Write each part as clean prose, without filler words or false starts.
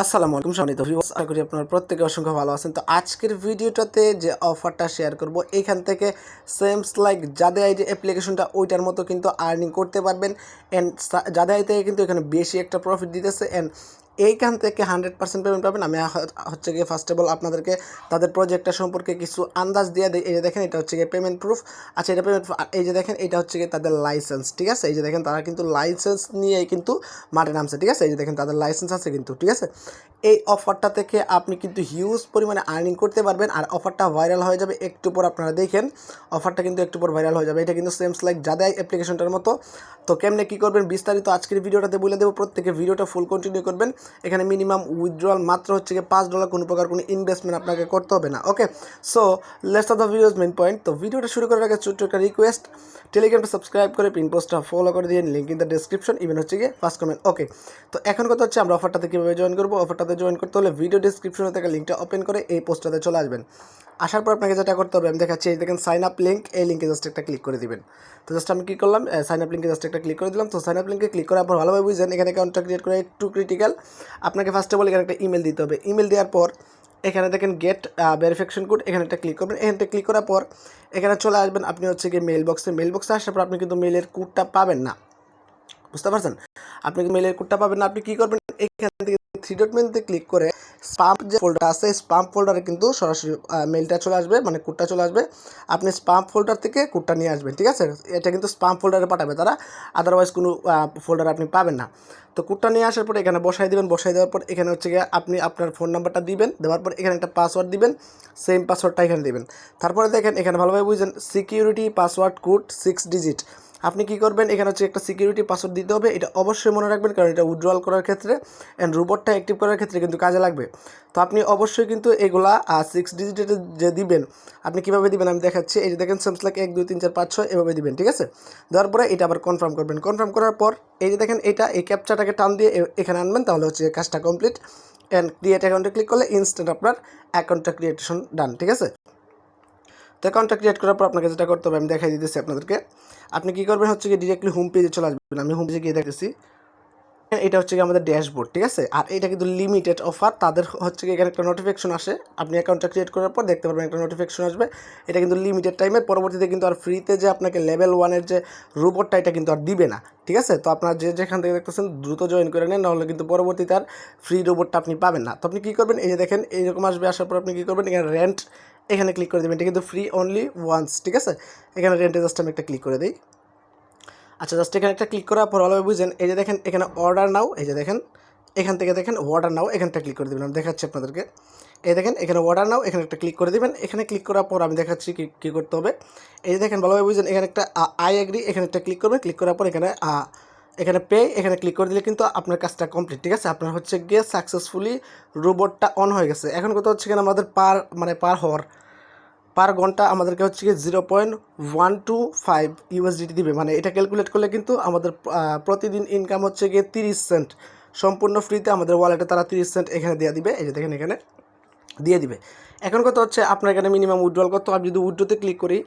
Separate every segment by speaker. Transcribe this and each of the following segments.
Speaker 1: আসসালামু আলাইকুম সম্মানিত ভিউয়ার্স, আশা করি আপনারা প্রত্যেকে অসংখ্য ভালো আছেন। তো আজকের ভিডিওটাতে যে অফারটা শেয়ার করব, এখান থেকে সেমস লাইক জাদে আই যে অ্যাপ্লিকেশনটা ওইটার মতো কিন্তু আর্নিং করতে পারবেন। অ্যান্ড জাদে আই থেকে কিন্তু এখানে বেশি একটা প্রফিট দিতেছে। অ্যান্ড এইখান থেকে 100% পেমেন্ট পাবেন। আমি হচ্ছে গিয়ে ফার্স্ট অফ অল আপনাদেরকে তাদের প্রজেক্টটা সম্পর্কে কিছু আন্দাজ দিয়ে দিই। এই যে দেখেন, এটা হচ্ছে গিয়ে পেমেন্ট প্রুফ। আচ্ছা, এটা পেমেন্ট, এই যে দেখেন, এটা হচ্ছে গিয়ে তাদের লাইসেন্স। ঠিক আছে, এই যে দেখেন, তারা কিন্তু লাইসেন্স নিয়েই কিন্তু মাঠে নামছে। ঠিক আছে, এই যে দেখেন, তাদের লাইসেন্স আছে কিন্তু। ঠিক আছে, এই অফারটা থেকে আপনি কিন্তু হিউজ পরিমাণে আর্নিং করতে পারবেন। আর অফারটা ভাইরাল হয়ে যাবে একটু পর, আপনারা দেখেন অফারটা কিন্তু একটু পর ভাইরাল হয়ে যাবে। এটা কিন্তু সেমস লাইক জাদাই অ্যাপ্লিকেশনটার মতো। তো কেমনে কী করবেন বিস্তারিত আজকের ভিডিওটাতে বলে দেবো। প্রত্যেকে ভিডিওটা ফুল কন্টিনিউ করবেন। এখানে মিনিমাম উইথড্রয়াল মাত্র হচ্ছে গিয়ে $5, কোনো প্রকার কোনো ইনভেস্টমেন্ট আপনাকে করতে হবে না। Okay, so let's of the videos main point. তো ভিডিওটা শুরু করার আগে ছোট্ট একটা রিকোয়েস্ট, টেলিগ্রামটা সাবস্ক্রাইব করে পিন পোস্টটা ফলো করে দিয়ে, link in the description, even হচ্ছে গিয়ে ফার্স্ট কমেন্ট। ওকে, তো এখন কথা হচ্ছে আমরা অফারটাতে কীভাবে জয়েন করবো। অফারটাতে জয়েন করতে হলে ভিডিও ডিসক্রিপশনে থেকে লিঙ্কটা ওপেন করে এই পোস্টটাতে চলে আসবেন। আসার পর আপনাকে যেটা করতে হবে আমি দেখাচ্ছি, এই দেখেন সাইন আপ লিঙ্ক, এই লিঙ্কে জাস্ট একটা ক্লিক করে দিবেন। তো জাস্ট আমি কী করলাম, সাইন আপ লিঙ্কে জাস্ট একটা ক্লিক করে দিলাম। তো সাইন আপ লিঙ্কে ক্লিক করার পর ভালোভাবে বুঝছেন, এখানে অ্যাকাউন্টটা ক্রিয়েট করা একটু ক্রিটিক্যাল। আপনাকে ফার্স্ট অফ অল এখানে একটা ইমেল দিতে হবে। ইমেল দেওয়ার পর এখানে দেখেন গেট ভেরিফিকেশন কোড, এখানে একটা ক্লিক করবেন। এখানটা ক্লিক করার পর এখানে চলে আসবেন আপনি হচ্ছে গিয়ে মেল বক্সে আসার পর আপনি কিন্তু মেলের কোডটা পাবেন না, বুঝতে পারছেন? আপনি মেলের কোডটা পাবেন না। আপনি কী করবেন, এখান থেকে থ্রি ডট মেনুতে ক্লিক করে স্পাম যে ফোল্ডার আছে, স্পাম ফোল্ডারে কিন্তু সরাসরি মেলটা চলে আসবে, মানে কোডটা চলে আসবে। আপনি স্পাম ফোল্ডার থেকে কোডটা নিয়ে আসবেন। ঠিক আছে, এটা কিন্তু স্পাম ফোল্ডারে পাঠাবে তারা, আদারওয়াইজ কোনো ফোল্ডার আপনি পাবেন না। তো কোডটা নিয়ে আসার পর এখানে বসাই দেবেন। বসাই দেওয়ার পর এখানে হচ্ছে গিয়ে আপনি আপনার ফোন নাম্বারটা দিবেন। দেওয়ার পর এখানে একটা পাসওয়ার্ড দিবেন, সেম পাসওয়ার্ডটা এখানে দিবেন। তারপরে দেখেন এখানে ভালোভাবে বুঝছেন, সিকিউরিটি পাসওয়ার্ড কোড 6 ডিজিট। আপনি কী করবেন, এখানে হচ্ছে একটা সিকিউরিটি পাসওয়ার্ড দিতে হবে। এটা অবশ্যই মনে রাখবেন, কারণ এটা উইথড্রয়াল করার ক্ষেত্রে অ্যান্ড রোবটটা অ্যাক্টিভ করার ক্ষেত্রে কিন্তু কাজে লাগবে। তো আপনি অবশ্যই কিন্তু এগুলা 6 ডিজিটের যে দিবেন, আপনি কীভাবে দিবেন আমি দেখাচ্ছি। এই যে দেখেন সেমস লাইক 1 2 3 4 5 6 এভাবে দিবেন। ঠিক আছে, দেওয়ার পরে এটা আবার কনফার্ম করবেন। কনফার্ম করার পর এই যে দেখেন, এই ক্যাপচাটাকে টান দিয়ে এখানে আনবেন, তাহলে হচ্ছে কাজটা কমপ্লিট। অ্যান্ড ক্রিয়েট অ্যাকাউন্টে ক্লিক করলে ইনস্ট্যান্ট আপনার অ্যাকাউন্টটা ক্রিয়েশন ডান। ঠিক আছে, তো অ্যাকাউন্টটা ক্রিয়েট করার পর আপনাকে যেটা করতে হবে আমি দেখাই দিতেছি আপনাদেরকে। আপনি কী করবেন হচ্ছে গিয়ে ডিরেক্টলি হোম পেজে চলে আসবেন। আমি হোম পেজে গিয়ে দেখতেছি, এটা হচ্ছে গিয়ে আমাদের ড্যাশবোর্ড। ঠিক আছে, আর এটা কিন্তু লিমিটেড অফার। তাদের হচ্ছে গিয়ে এখানে একটা নোটিফিকেশন আসে, আপনি অ্যাকাউন্টটা ক্রিয়েট করার পর দেখতে পারবেন একটা নোটিফিকেশন আসবে। এটা কিন্তু লিমিটেড টাইমের, পরবর্তীতে কিন্তু আর ফ্রিতে যে আপনাকে লেভেল 1-এর যে রোবটটা, এটা কিন্তু আর দিবে না। ঠিক আছে, তো আপনার যেখান থেকে দেখতেছেন দ্রুত জয়েন করে নেন, নাহলে কিন্তু পরবর্তীতে আর ফ্রি রোবটটা আপনি পাবেন না। তো আপনি কী করবেন, এই যে দেখেন এইরকম আসবে। আসার পর আপনি কী করবেন, এখানে রেন্ট এখানে ক্লিক করে দেবেন। এটা কিন্তু ফ্রি অনলি ওয়ান্স। ঠিক আছে, এখানে রেন্টে জাস্ট আমি একটা ক্লিক করে দিই। আচ্ছা, জাস্ট এখানে একটা ক্লিক করার পর ভালোভাবে বুঝছেন, এই যে দেখেন এখানে অর্ডার নাও, এই যে দেখেন এখান থেকে দেখেন অর্ডার নাও, এখানটা ক্লিক করে দেবেন। আমি দেখাচ্ছি আপনাদেরকে, এই দেখেন এখানে অর্ডার নাও, এখানে একটা ক্লিক করে দেবেন। এখানে ক্লিক করার পর আমি দেখাচ্ছি কী করতে হবে। এই যে দেখেন ভালোভাবে বুঝছেন, এখানে একটা আই এগ্রি, এখানে একটা ক্লিক করবেন। ক্লিক করার পর এখানে পে, এখানে ক্লিক করে দিলে কিন্তু আপনার কাজটা কমপ্লিট। ঠিক আছে, আপনার হচ্ছে গিয়ে সাকসেসফুলি রোবটটা অন হয়ে গেছে। এখন কথা হচ্ছে কিনা আমাদের পার ঘন্টা আমাদেরকে হচ্ছে কি 0.125 ইউএসডিটি দিবে। মানে এটা ক্যালকুলেট করলে কিন্তু আমাদের প্রতিদিন ইনকাম হচ্ছে গিয়ে 30 সেন্ট। সম্পূর্ণ ফ্রিতে আমাদের ওয়ালেটে তারা 30 সেন্ট এখানে দিয়ে দিবে। এই যে দেখেন এখানে দিয়ে দিবে। এখন কথা হচ্ছে আপনার এখানে মিনিমাম উইথড্রল করতে হবে। যদি উইথড্রোতে ক্লিক করি,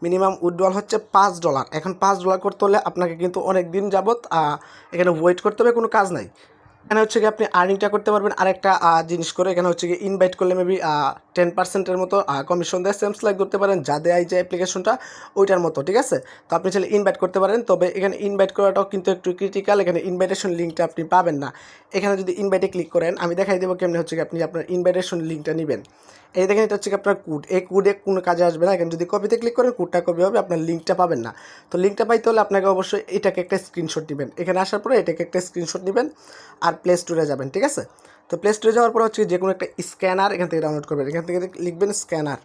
Speaker 1: মিনিমাম উইথড্রল হচ্ছে $5। এখন $5 করতে হলে আপনাকে কিন্তু অনেক দিন যাবত এখানে ওয়েট করতে হবে, কোনো কাজ নাই। এখানে হচ্ছে কি আপনি আর্নিংটা করতে পারবেন আরেকটা জিনিস করে। এখানে হচ্ছে কি ইনভাইট করলে মেবি 10%-এর মতো কমিশন দেয়। সেমস লাইক করতে পারেন যাদের এই যে অ্যাপ্লিকেশনটা ওইটার মতো। ঠিক আছে, তো আপনি চাইলে ইনভাইট করতে পারেন, তবে এখানে ইনভাইট করাটাও কিন্তু একটু ক্রিটিক্যাল। এখানে ইনভাইটেশন লিঙ্কটা আপনি পাবেন না। এখানে যদি ইনভাইটে ক্লিক করেন, আমি দেখাই দেবো কেমনি হচ্ছে কি আপনি আপনার ইনভাইটেশন লিঙ্কটা নেবেন। এই দেখেন, এটা হচ্ছে কি আপনার কোড, এই কোডে কোনো কাজে আসবে না। এখানে যদি কপিতে ক্লিক করেন, কোডটা কপি হবে, আপনার লিঙ্কটা পাবেন না। তো লিঙ্কটা পাইতে হলে আপনাকে অবশ্যই এটাকে একটা স্ক্রিনশট নেবেন। এখানে আসার পরে এটাকে একটা স্ক্রিনশট নেবেন আর প্লে স্টোরে যাবেন। ঠিক আছে, তো প্লে স্টোরে যাওয়ার পর হচ্ছে যে কোনো একটা স্ক্যানার এখান থেকে ডাউনলোড করবেন। এখান থেকে লিখবেন স্ক্যানার।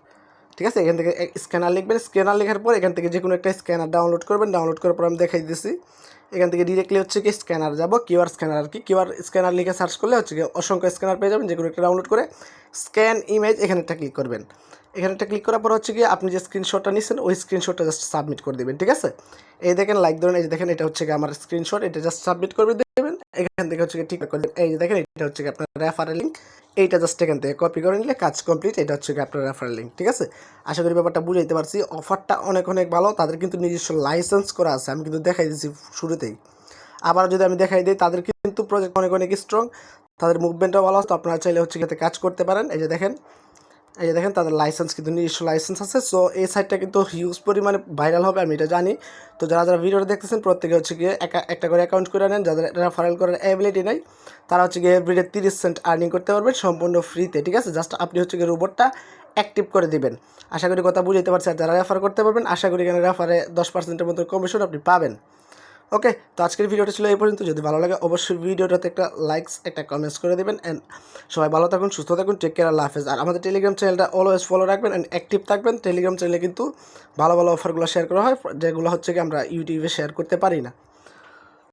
Speaker 1: ঠিক আছে, এখান থেকে স্ক্যানার লিখবেন। স্ক্যানার লেখার পর এখান থেকে যে কোনো একটা স্ক্যানার ডাউনলোড করবেন। ডাউনলোড করার পর আমি দেখাই দিচ্ছি, এখান থেকে ডিরেক্টলি হচ্ছে কি স্ক্যানার যাব, কিউআর স্ক্যানার আর কি। কিউআর স্ক্যানার লিখে সার্চ করলে হচ্ছে কি অসংখ্য স্ক্যানার পেয়ে যাবেন। যে কোনো একটা ডাউনলোড করে স্ক্যান ইমেজ এখানে একটা ক্লিক করবেন। এখানে একটা ক্লিক করার পর হচ্ছে কি আপনি যে স্ক্রিনশটটা নিচ্ছেন ওই স্ক্রিনশটটা জাস্ট সাবমিট করে দেবেন। ঠিক আছে, এই দেখেন লাইক ধরুন, এই যে দেখেন এটা হচ্ছে কি আমার স্ক্রিনশট, এটা জাস্ট সাবমিট করে দেবেন। এখান থেকে হচ্ছে কি ঠিক করে দেবেন। এই যে দেখেন এটা হচ্ছে কি আপনার রেফারেল লিঙ্ক, এইটা জাস্ট এখান থেকে কপি করে নিলে কাজ কমপ্লিট। এটা হচ্ছে কি আপনার রেফারেল লিঙ্ক। ঠিক আছে, আশা করি ব্যাপারটা বুঝাইতে পারছি। অফারটা অনেক অনেক ভালো, তাদের কিন্তু নিজস্ব লাইসেন্স করা আছে। আমি কিন্তু দেখাই দিচ্ছি শুরুতেই। আবার যদি আমি দেখাই দিই, তাদের কিন্তু প্রজেক্ট অনেক অনেক স্ট্রং। তাদের মুভমেন্টটাও ভালো আছে, তো আপনারা চাইলে হচ্ছে এতে কাজ করতে পারেন। এই যে দেখেন তাদের লাইসেন্স কিন্তু নিজস্ব লাইসেন্স আছে। সো এই সাইটটা কিন্তু হিউজ পরিমাণে ভাইরাল হবে, আমি এটা জানি। তো যারা ভিডিওটা দেখতেছেন প্রত্যেকে হচ্ছে গিয়ে একটা করে অ্যাকাউন্ট করে নেন। যাদের রেফারেল করার অ্যাবিলিটি নেই তারা হচ্ছে গিয়ে এভরিডে 30 সেন্ট আর্নিং করতে পারবেন সম্পূর্ণ ফ্রিতে, ঠিক আছে? জাস্ট আপনি হচ্ছে গিয়ে রোবটটা অ্যাক্টিভ করে দিবেন। আশা করি কথা বুঝতে পারছি। আর যারা রেফার করতে পারবেন আশা করি এখানে রেফারে 10%-এর মতো কমিশন আপনি পাবেন। ওকে, তো আজকের ভিডিওটা ছিল এই পর্যন্ত। যদি ভালো লাগে অবশ্যই ভিডিওটাতে একটা লাইকস, একটা কমেন্টস করে দেবেন। অ্যান্ড সবাই ভালো থাকুন, সুস্থ থাকুন, টেক কেয়ার, আল্লাহ হাফেজ। আর আমাদের টেলিগ্রাম চ্যানেলটা অলওয়েজ ফলো রাখবেন অ্যান্ড অ্যাক্টিভ থাকবেন। টেলিগ্রাম চ্যানেলে কিন্তু ভালো ভালো অফারগুলো শেয়ার করা হয়, যেগুলো হচ্ছে কি আমরা ইউটিউবে শেয়ার করতে পারি না।